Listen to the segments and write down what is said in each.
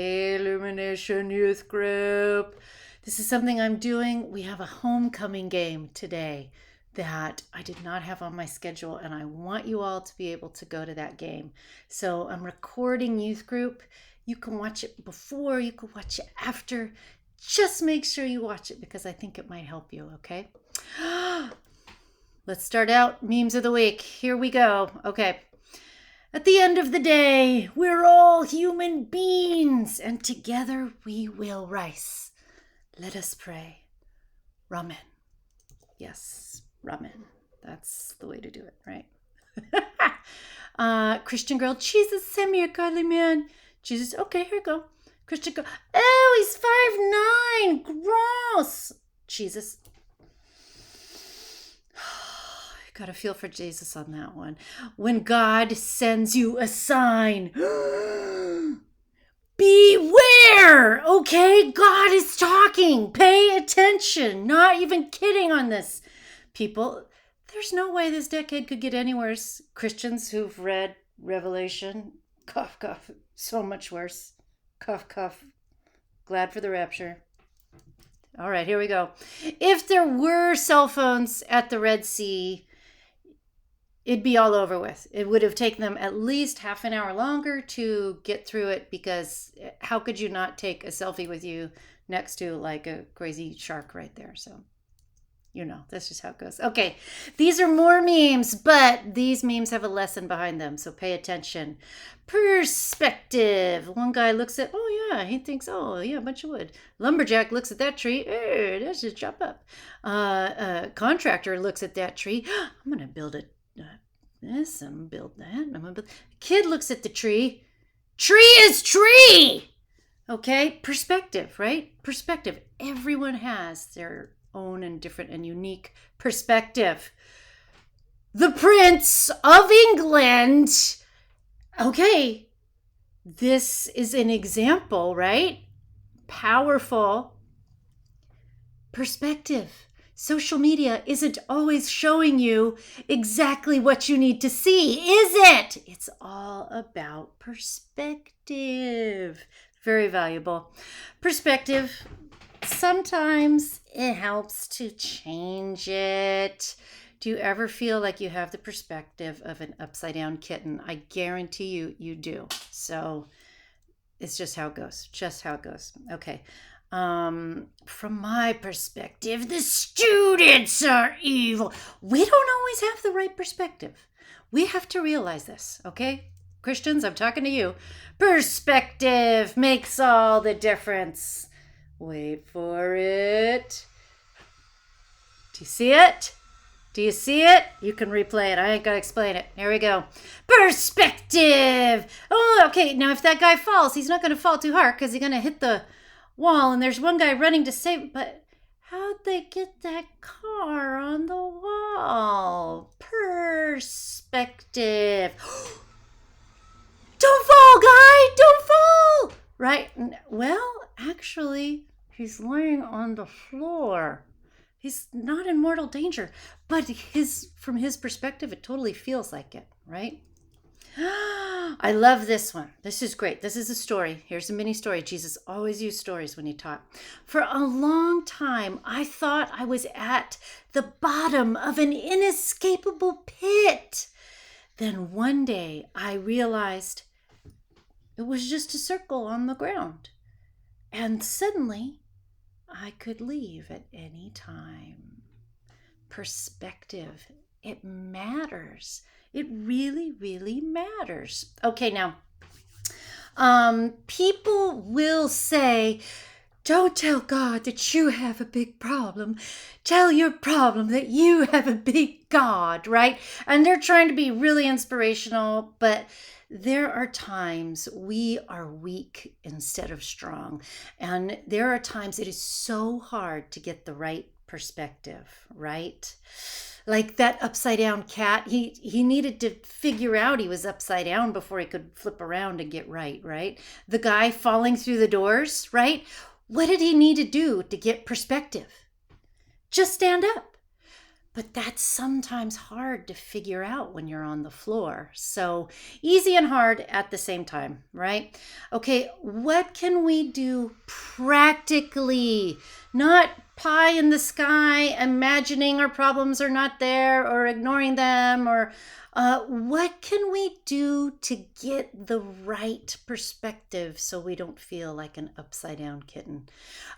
Hey, Lumination Youth Group. This is something I'm doing. We have a homecoming game today that I did not have on my schedule, and I want you all to be able to go to that game. So I'm recording Youth Group. You can watch it before, you can watch it after. Just make sure you watch it because I think it might help you, okay? Let's start out memes of the week. Here we go. Okay. At the end of the day, we're all human beings, and together we will rise. Let us pray. Ramen. Yes, ramen. That's the way to do it, right? Christian girl, Jesus, send me a godly man. Jesus, okay, here we go. Christian girl, oh, he's 5'9". Gross. Jesus. Gotta feel for Jesus on that one. When God sends you a sign, beware, okay? God is talking. Pay attention. Not even kidding on this. People, there's no way this decade could get any worse. Christians who've read Revelation, cough, cough, so much worse. Cough, cough. Glad for the rapture. All right, here we go. If there were cell phones at the Red Sea, it'd be all over with. It would have taken them at least half an hour longer to get through it, because how could you not take a selfie with you next to like a crazy shark right there? So, you know, that's just how it goes. Okay, these are more memes, but these memes have a lesson behind them, so pay attention. Perspective. One guy looks at, oh yeah, he thinks, oh yeah, a bunch of wood. Lumberjack looks at that tree, hey, let's just chop up. Contractor looks at that tree, I'm gonna build it. This, I'm gonna build that. I'm gonna build. Kid looks at the tree. Tree is tree. Okay, perspective, right? Perspective. Everyone has their own and different and unique perspective. The Prince of England. Okay, this is an example, right? Powerful perspective. Social media isn't always showing you exactly what you need to see, is it? It's all about perspective. Very valuable. Perspective, sometimes it helps to change it. Do you ever feel like you have the perspective of an upside down kitten? I guarantee you, you do. So it's just how it goes. Just how it goes. Okay. From my perspective, the students are evil. We don't always have the right perspective. We have to realize this, okay? Christians, I'm talking to you. Perspective makes all the difference. Wait for it. Do you see it? Do you see it? You can replay it. I ain't gonna explain it. Here we go. Perspective. Oh, okay. Now, if that guy falls, he's not gonna fall too hard because he's gonna hit the wall, and there's one guy running to save, but how'd they get that car on the wall? Perspective. Don't fall, guy, don't fall. Right? Well, actually, he's laying on the floor. He's not in mortal danger, but from his perspective, it totally feels like it, right? I love this one. This is great. This is a story. Here's a mini story. Jesus always used stories when he taught. For a long time, I thought I was at the bottom of an inescapable pit. Then one day I realized it was just a circle on the ground. And suddenly I could leave at any time. Perspective. It matters. It really, really matters. Okay, now, people will say, don't tell God that you have a big problem. Tell your problem that you have a big God, right? And they're trying to be really inspirational, but there are times we are weak instead of strong. And there are times it is so hard to get the right perspective, right? Like that upside down cat, he needed to figure out he was upside down before he could flip around and get right? The guy falling through the doors, right? What did he need to do to get perspective? Just stand up. But that's sometimes hard to figure out when you're on the floor. So easy and hard at the same time, right? Okay, what can we do practically? Not pie in the sky, imagining our problems are not there or ignoring them, or what can we do to get the right perspective so we don't feel like an upside down kitten?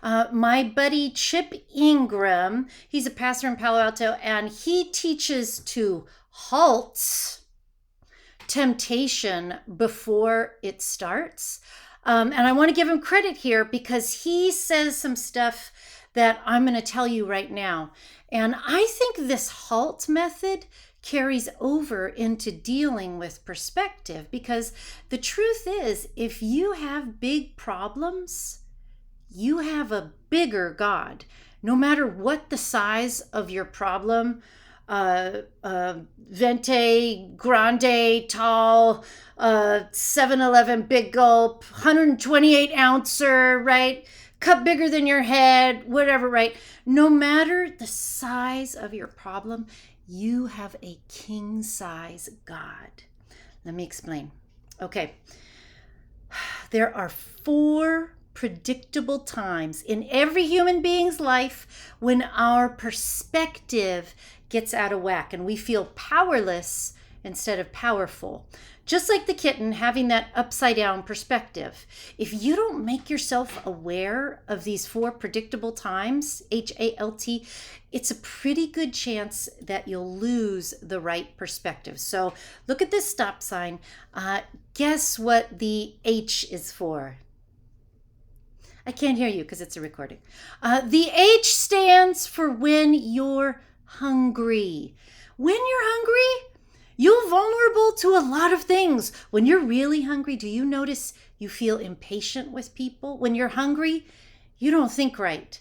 My buddy Chip Ingram, he's a pastor in Palo Alto, and he teaches to halt temptation before it starts. And I want to give him credit here because he says some stuff that I'm going to tell you right now. And I think this halt method carries over into dealing with perspective, because the truth is, if you have big problems, you have a bigger God. No matter what the size of your problem, venti, grande, tall, 7-Eleven big gulp, 128 ouncer, right? Cup bigger than your head, whatever, right? No matter the size of your problem, you have a king size God. Let me explain. Okay. There are 4 predictable times in every human being's life when our perspective gets out of whack and we feel powerless instead of powerful. Just like the kitten having that upside down perspective. If you don't make yourself aware of these 4 predictable times, HALT, it's a pretty good chance that you'll lose the right perspective. So look at this stop sign. Guess what the H is for? I can't hear you because it's a recording. The H stands for when you're hungry. When you're hungry, you're vulnerable to a lot of things. When you're really hungry, do you notice you feel impatient with people? When you're hungry, you don't think right.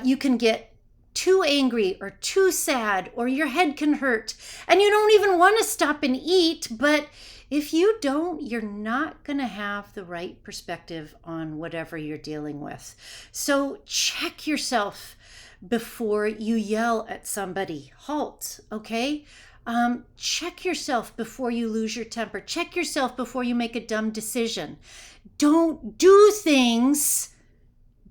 You can get too angry or too sad, or your head can hurt, and you don't even want to stop and eat. But if you don't, you're not going to have the right perspective on whatever you're dealing with. So check yourself before you yell at somebody. Halt, okay? Check yourself before you lose your temper. Check yourself before you make a dumb decision. Don't do things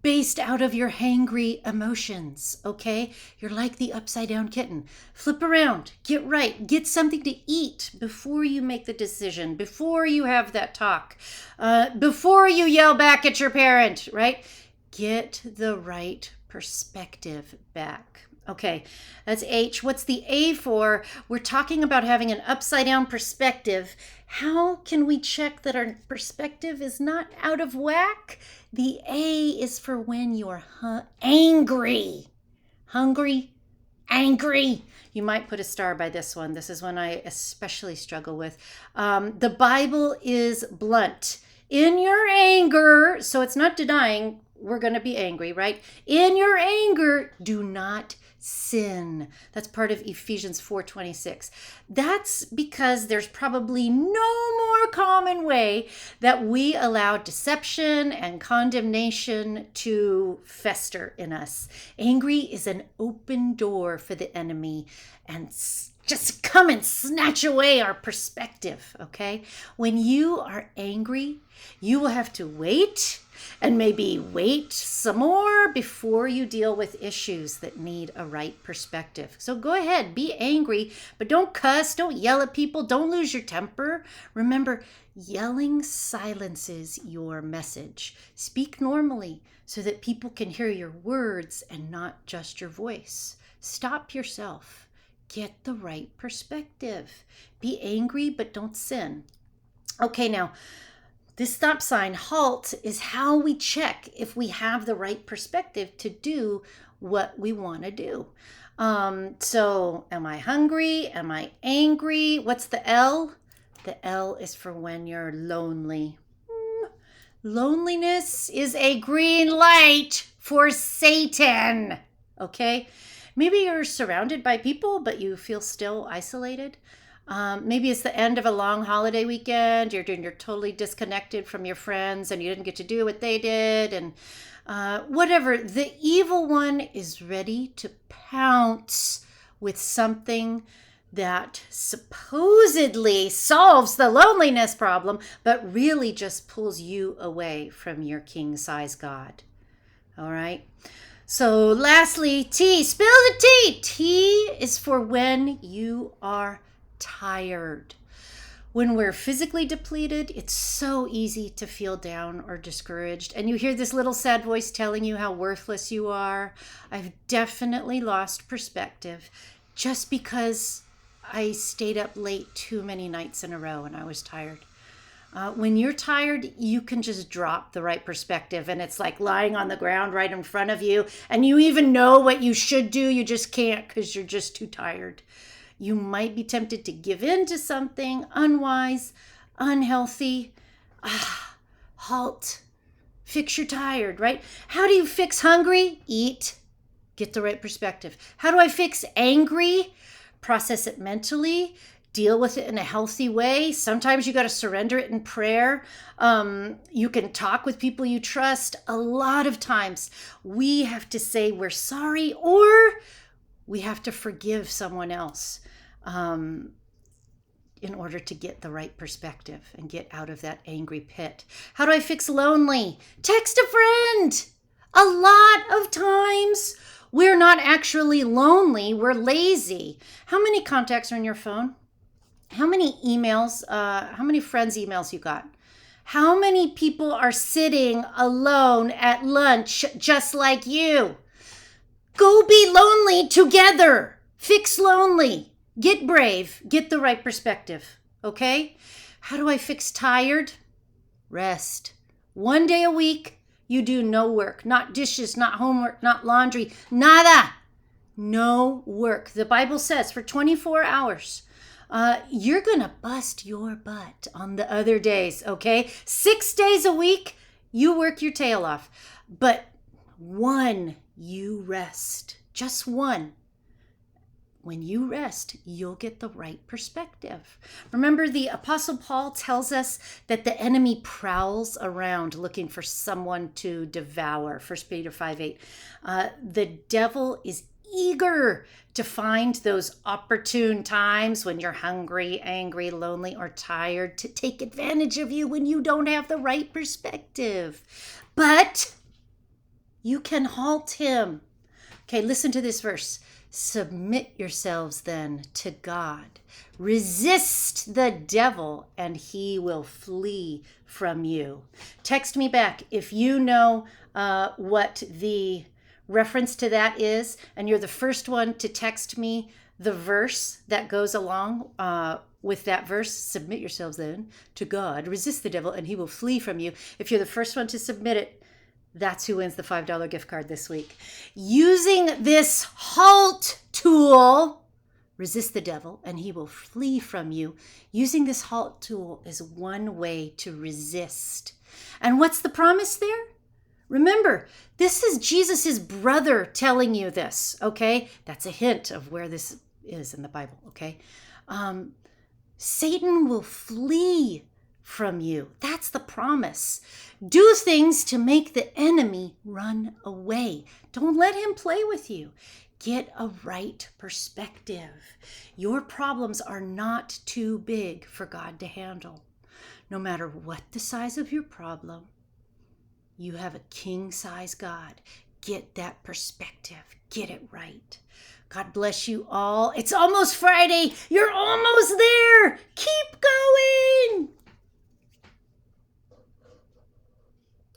based out of your hangry emotions, okay? You're like the upside down kitten. Flip around, get right, get something to eat before you make the decision, before you have that talk, before you yell back at your parent, right? Get the right perspective back. Okay, that's H. What's the A for? We're talking about having an upside down perspective. How can we check that our perspective is not out of whack? The A is for when you're angry. Hungry, angry. You might put a star by this one. This is one I especially struggle with. The Bible is blunt. In your anger, so it's not denying we're going to be angry, right? In your anger, do not sin. That's part of Ephesians 4:26. That's because there's probably no more common way that we allow deception and condemnation to fester in us. Angry is an open door for the enemy and just come and snatch away our perspective, okay? When you are angry, you will have to wait and maybe wait some more before you deal with issues that need a right perspective. So go ahead, be angry, but don't cuss, don't yell at people, don't lose your temper. Remember, yelling silences your message. Speak normally so that people can hear your words and not just your voice. Stop yourself. Get the right perspective. Be angry, but don't sin. Okay, now, this stop sign, halt, is how we check if we have the right perspective to do what we want to do. So, am I hungry? Am I angry? What's the L? The L is for when you're lonely. Loneliness is a green light for Satan. Okay? Maybe you're surrounded by people, but you feel still isolated. Maybe it's the end of a long holiday weekend. You're totally disconnected from your friends and you didn't get to do what they did. And whatever. The evil one is ready to pounce with something that supposedly solves the loneliness problem, but really just pulls you away from your king-size God. All right? So lastly, T, spill the tea. T is for when you are tired. When we're physically depleted, it's so easy to feel down or discouraged. And you hear this little sad voice telling you how worthless you are. I've definitely lost perspective just because I stayed up late too many nights in a row and I was tired. When you're tired, you can just drop the right perspective, and it's like lying on the ground right in front of you, and you even know what you should do. You just can't because you're just too tired. You might be tempted to give in to something unwise, unhealthy. Halt. Fix your tired, right? How do you fix hungry? Eat. Get the right perspective. How do I fix angry? Process it mentally. Deal with it in a healthy way. Sometimes you got to surrender it in prayer. You can talk with people you trust. A lot of times we have to say we're sorry, or we have to forgive someone else in order to get the right perspective and get out of that angry pit. How do I fix lonely? Text a friend. A lot of times we're not actually lonely. We're lazy. How many contacts are in your phone? How many emails, how many friends' emails you got? How many people are sitting alone at lunch just like you? Go be lonely together. Fix lonely. Get brave. Get the right perspective. Okay? How do I fix tired? Rest. 1 day a week, you do no work. Not dishes, not homework, not laundry. Nada. No work. The Bible says for 24 hours. You're going to bust your butt on the other days, okay? 6 days a week, you work your tail off. But one, you rest. Just one. When you rest, you'll get the right perspective. Remember, the Apostle Paul tells us that the enemy prowls around looking for someone to devour. 1 Peter 5:8. The devil is eager to find those opportune times when you're hungry, angry, lonely, or tired to take advantage of you when you don't have the right perspective. But you can halt him. Okay, listen to this verse. Submit yourselves then to God. Resist the devil and he will flee from you. Text me back if you know what the reference to that is, and you're the first one to text me the verse that goes along with that verse. Submit yourselves then to God. Resist the devil and he will flee from you. If you're the first one to submit it, that's who wins the $5 gift card this week. Using this halt tool, resist the devil and he will flee from you. Using this halt tool is one way to resist. And what's the promise there? Remember, this is Jesus' brother telling you this, okay? That's a hint of where this is in the Bible, okay? Satan will flee from you. That's the promise. Do things to make the enemy run away. Don't let him play with you. Get a right perspective. Your problems are not too big for God to handle. No matter what the size of your problem, you have a king-size God. Get that perspective. Get it right. God bless you all. It's almost Friday. You're almost there. Keep going.